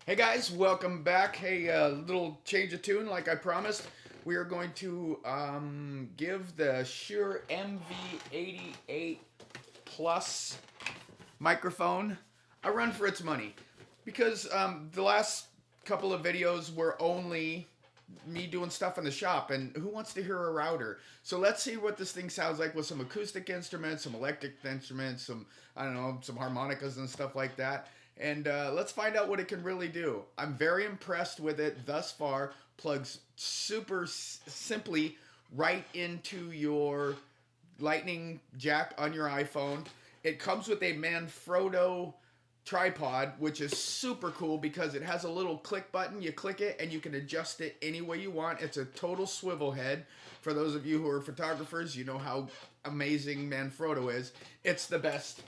Hey guys, welcome back. Hey, little change of tune, like I promised. We are going to give the SHURE MV88 Plus microphone a run for its money, because the last couple of videos were only me doing stuff in the shop, and who wants to hear a router? So let's see what this thing sounds like with some acoustic instruments, some electric instruments, some, I don't know, some harmonicas and stuff like that. And let's find out what it can really do. I'm very impressed with it thus far. Plugs super simply right into your lightning jack on your iPhone. It comes with a Manfrotto tripod, which is super cool because it has a little click button. You click it and you can adjust it any way you want. It's a total swivel head. For those of you who are photographers, you know how amazing Manfrotto is. It's the best.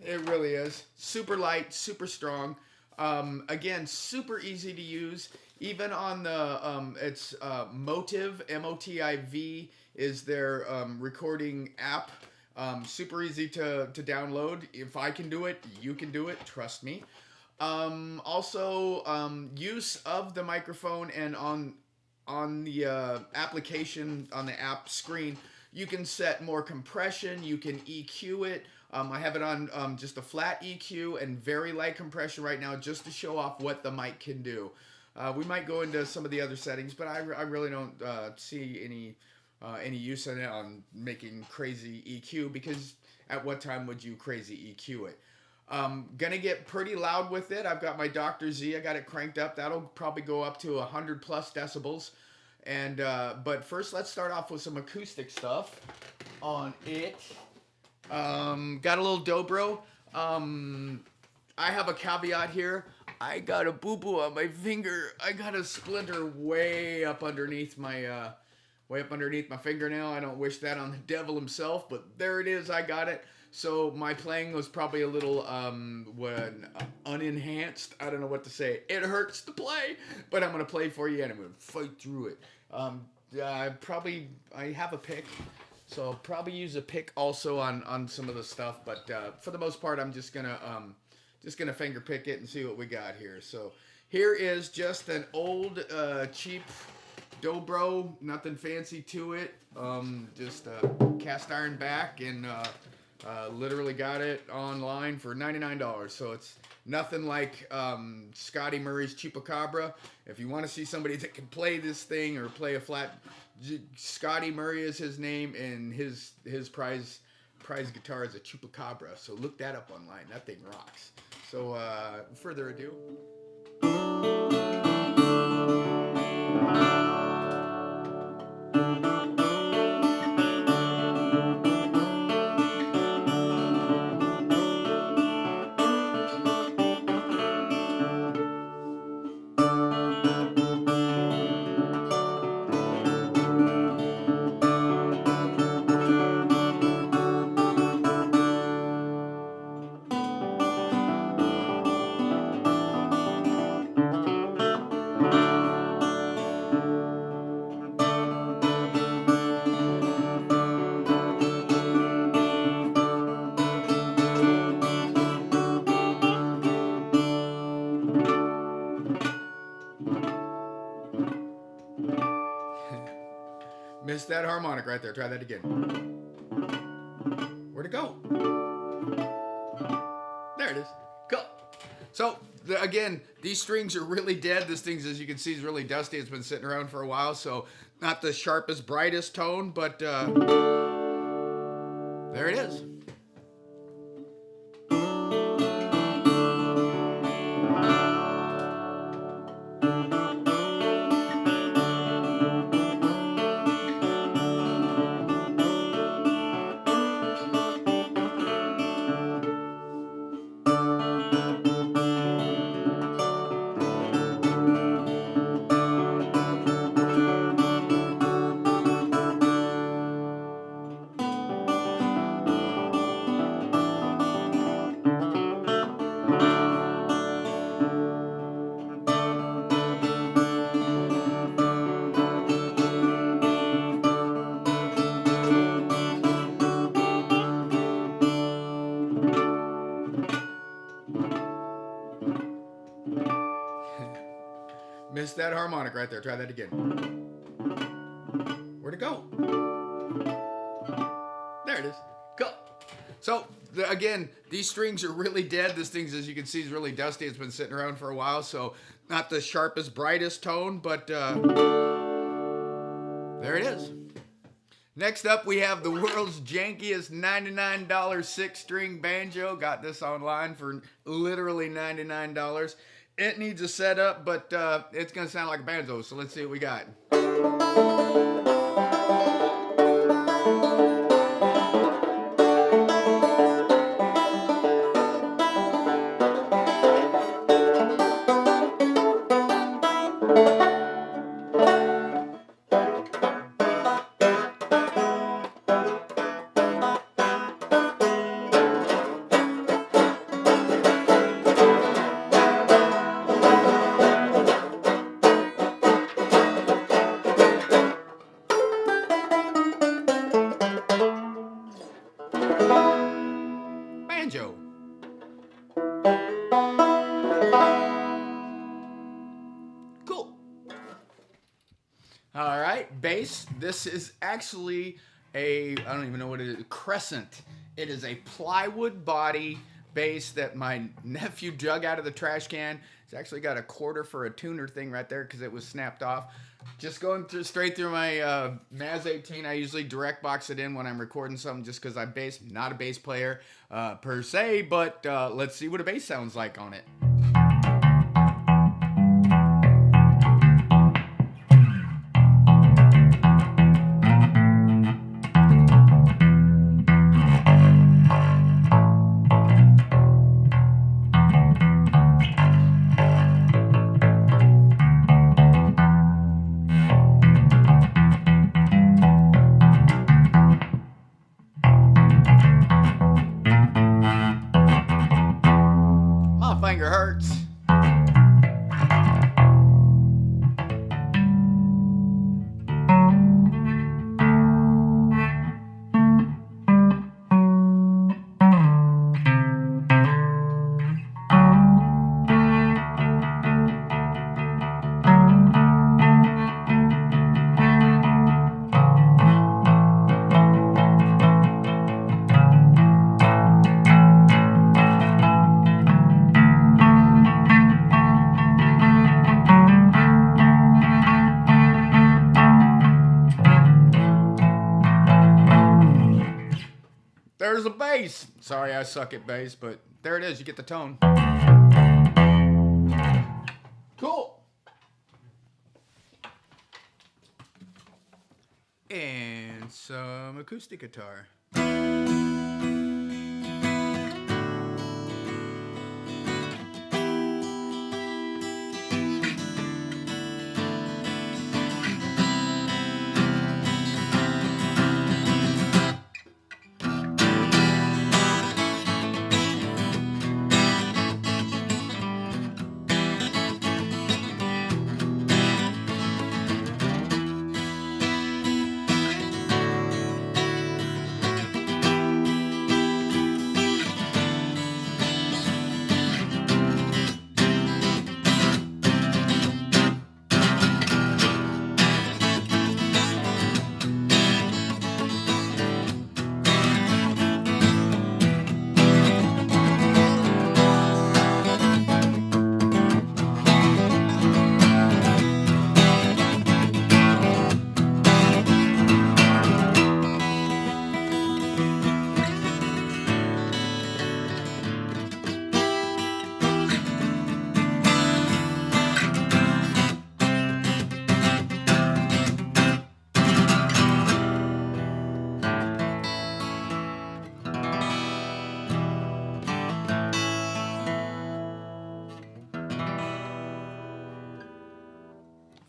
It really is. Super light, super strong. Again, super easy to use. Even on the, it's Motiv, M-O-T-I-V, is their recording app. Super easy to download. If I can do it, you can do it. Trust me. Also, use of the microphone and on the application, on the app screen, you can set more compression. You can EQ it. I have it on just a flat EQ and very light compression right now, just to show off what the mic can do. We might go into some of the other settings, but I really don't see any use in it on making crazy EQ, because at what time would you crazy EQ it? Gonna get pretty loud with it. I've got my Dr. Z. I got it cranked up. That'll probably go up to 100 plus decibels. And but first, let's start off with some acoustic stuff on it. Got a little dobro. I have a caveat here. I got a boo-boo on my finger. I got a splinter way up underneath my fingernail. I don't wish that on the devil himself, but there it is. I got it. So my playing was probably a little unenhanced. I don't know what to say. It hurts to play, but I'm gonna play for you and I'm gonna fight through it. I have a pick. So I'll probably use a pick also on some of the stuff, but for the most part, I'm just gonna finger pick it and see what we got here. So here is just an old cheap dobro, nothing fancy to it. Just a cast iron back, and literally got it online for $99. So it's nothing like Scotty Murray's Chupacabra. If you want to see somebody that can play this thing or play a flat, Scotty Murray is his name, and his prize guitar is a Chupacabra. So look that up online. That thing rocks. So further ado. Missed that harmonic right there. Try that again. Where'd it go? There it is. Go. So, again, these strings are really dead. This thing, as you can see, is really dusty. It's been sitting around for a while, so not the sharpest, brightest tone, but there it is. missed that harmonic right there. Try that again. Where'd it go? There it is. Cool. So, again, these strings are really dead. This thing, as you can see, is really dusty. It's been sitting around for a while, so not the sharpest, brightest tone, but there it is. Next up, we have the world's jankiest $99 6-string banjo. Got this online for literally $99. It needs a setup, but it's going to sound like a banjo, so let's see what we got. Banjo. Cool. All right, bass. This is actually I don't even know what it is, crescent. It is a plywood body bass that my nephew dug out of the trash can. It's actually got a quarter for a tuner thing right there because it was snapped off. Just going straight through my Maz 18. I usually direct box it in when I'm recording something just because I'm not a bass player per se, but let's see what a bass sounds like on it. Finger hurts. There's a bass. Sorry, I suck at bass, but there it is. You get the tone. Cool. And some acoustic guitar.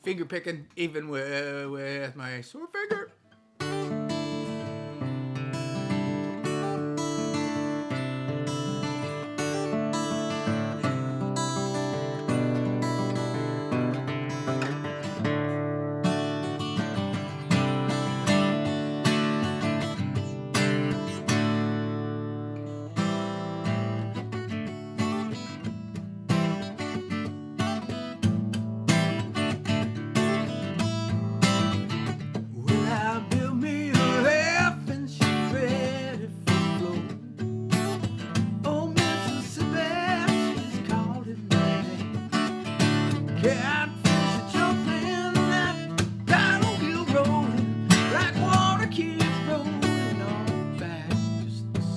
Finger picking even with my sore finger.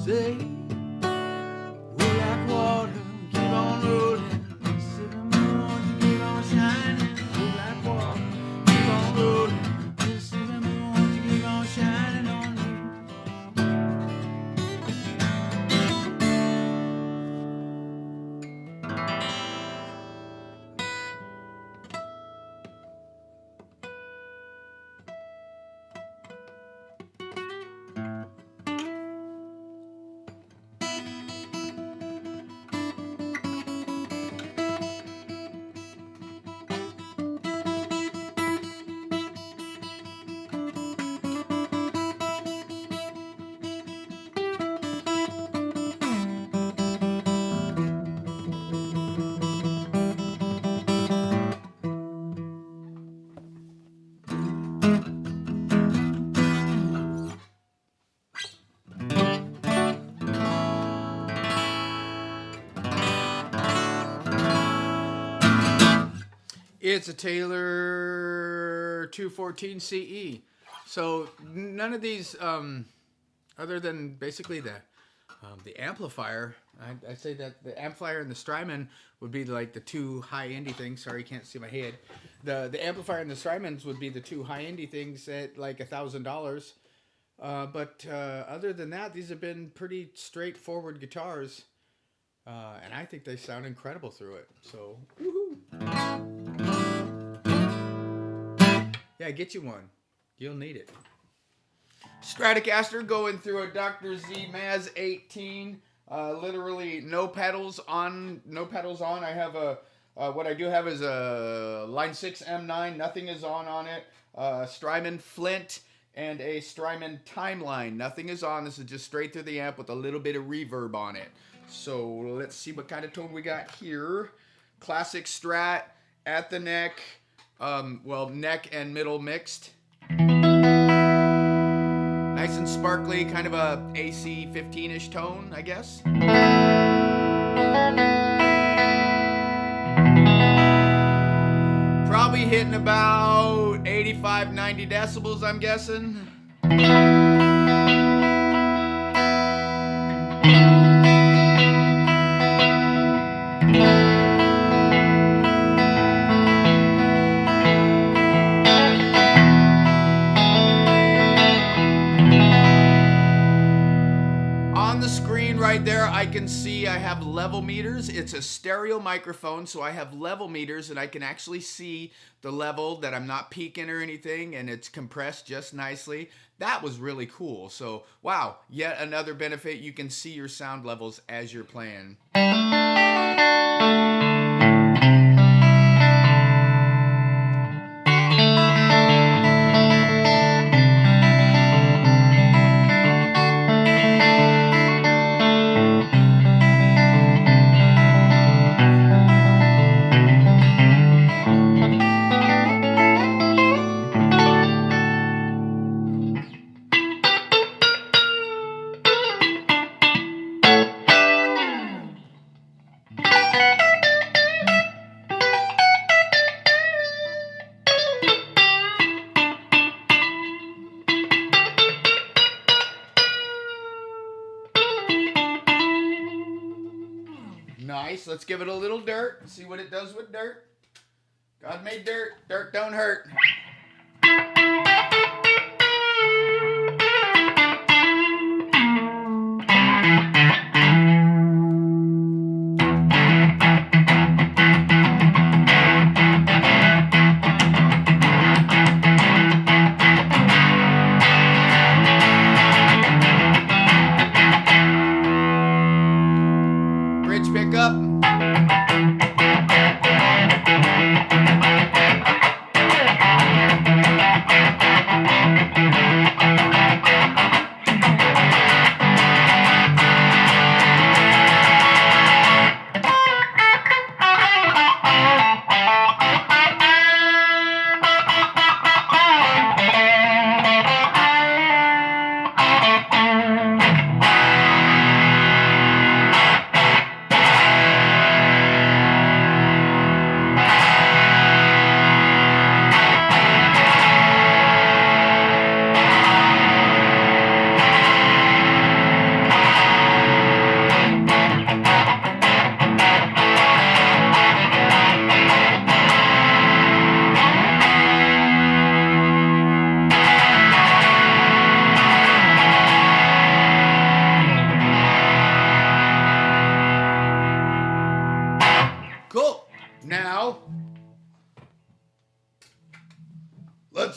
say, roll like water, keep on rolling. Mississippi moon, won't you keep on shining? Roll like water, keep on rolling. Mississippi moon, won't you keep on shining on me? It's a Taylor 214 CE. So none of these, other than basically the amplifier, I'd say that the amplifier and the Strymon would be like the two high-endy things. Sorry, you can't see my head. The amplifier and the Strymons would be the two high-endy things at like $1,000. But other than that, these have been pretty straightforward guitars. And I think they sound incredible through it. So, woohoo! Yeah, get you one. You'll need it. Stratocaster going through a Dr. Z Maz 18. Literally no pedals on. I have a what I do have is a Line 6 M9. Nothing is on it. Strymon Flint and a Strymon Timeline. Nothing is on. This is just straight through the amp with a little bit of reverb on it. So let's see what kind of tone we got here. Classic Strat at the neck. Well, neck and middle mixed. Nice and sparkly, kind of a AC 15-ish tone, I guess. Probably hitting about 85, 90 decibels, I'm guessing. Right there, I can see I have level meters. It's a stereo microphone, so I have level meters, and I can actually see the level that I'm not peaking or anything, and it's compressed just nicely. That was really cool. So, wow, yet another benefit. You can see your sound levels as you're playing. Nice. Let's give it a little dirt. See what it does with dirt. God made dirt. Dirt don't hurt. Pickup.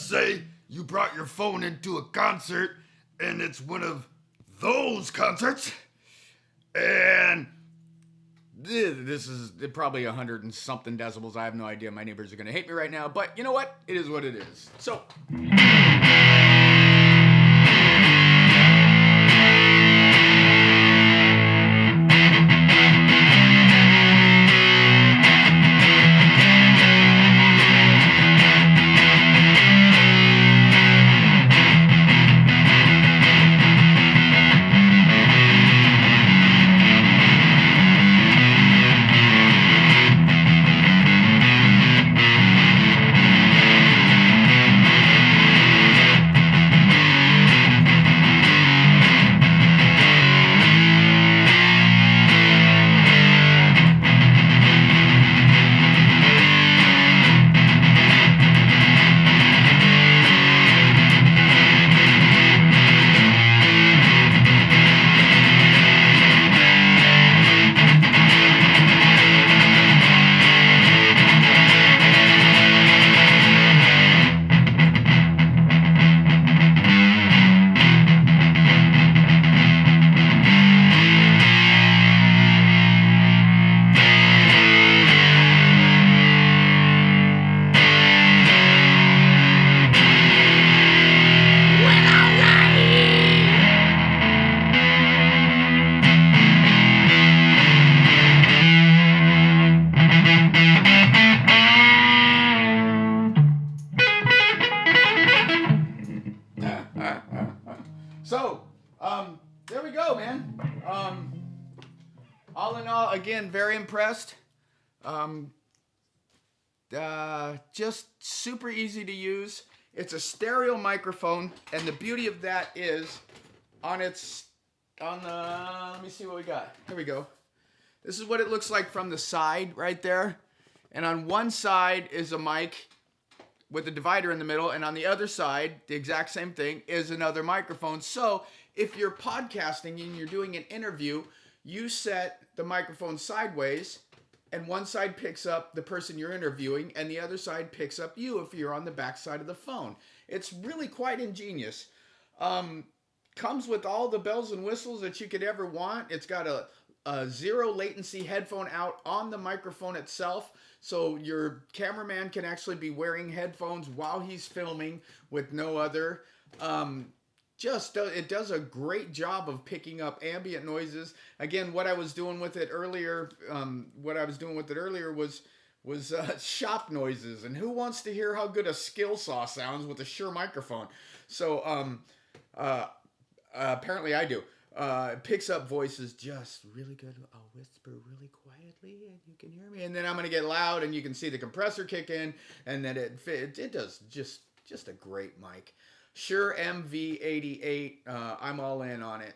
say you brought your phone into a concert and it's one of those concerts, and this is probably 100 and something decibels. I have no idea. My neighbors are going to hate me right now, but you know what? It is what it is. So... There we go, man. All in all, again, very impressed. Just super easy to use. It's a stereo microphone, and the beauty of that is let me see what we got. Here we go. This is what it looks like from the side right there. And on one side is a mic with a divider in the middle, and on the other side, the exact same thing, is another microphone. So if you're podcasting and you're doing an interview, you set the microphone sideways, and one side picks up the person you're interviewing, and the other side picks up you if you're on the back side of the phone. It's really quite ingenious. Comes with all the bells and whistles that you could ever want. It's got a zero latency headphone out on the microphone itself, so your cameraman can actually be wearing headphones while he's filming with no other. It does a great job of picking up ambient noises. Again, what I was doing with it earlier, was shop noises. And who wants to hear how good a skill saw sounds with a Shure microphone? So apparently I do. It picks up voices just really good. I'll whisper really quietly and you can hear me. And then I'm going to get loud and you can see the compressor kick in. And then it does just a great mic. Shure MV88. I'm all in on it.